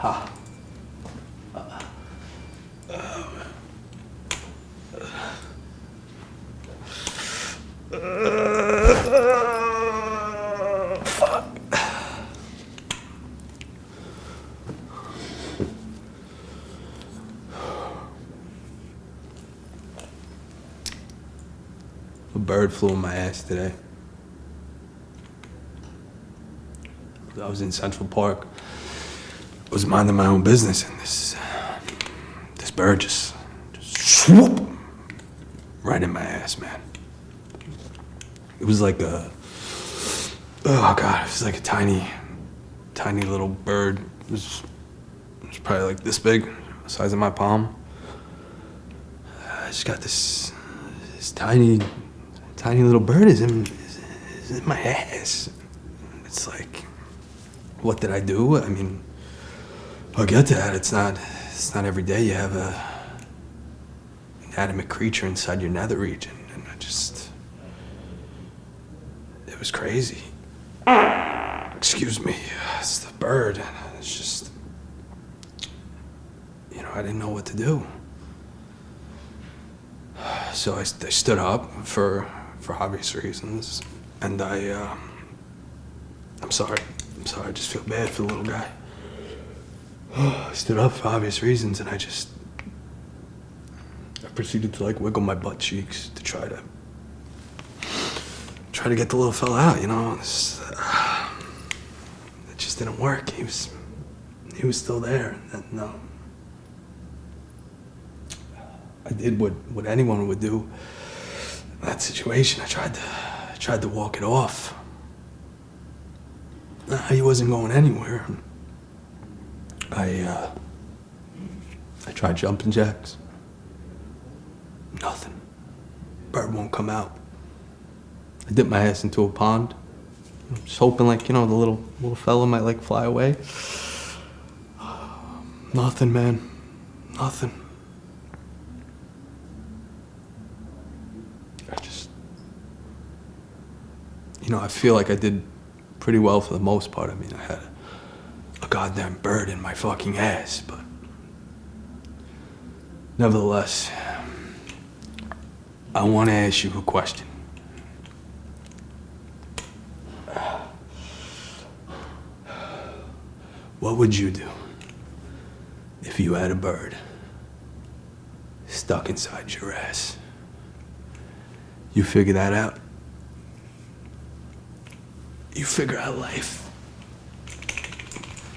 A bird flew in my ass today. I was in Central Park. I was minding my own business, and this bird just swoop right in my ass, man. It was like oh God, it was like a tiny little bird. It was probably like this big, the size of my palm. I just got this tiny little bird is in my ass. It's like, what did I do? I mean, I'll get to that. It's not every day you have an inanimate creature inside your nether region, and it was crazy. Excuse me, it's the bird. It's just, I didn't know what to do. So I stood up for obvious reasons, and I'm sorry, I just feel bad for the little guy. I stood up for obvious reasons, and I proceeded to like wiggle my butt cheeks to try to get the little fella out, It just didn't work. He was still there, and I did what anyone would do in that situation. I tried to walk it off. He wasn't going anywhere. I tried jumping jacks. Nothing. Bird won't come out. I dipped my ass into a pond, just hoping the little fella might fly away. Nothing, man. Nothing. I feel like I did pretty well for the most part. I mean, I had a goddamn bird in my fucking ass, but nevertheless, I want to ask you a question. What would you do if you had a bird stuck inside your ass? You figure that out. You figure out life.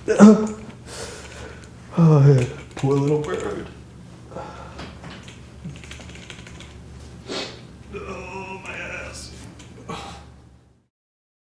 Oh, yeah. Poor little bird.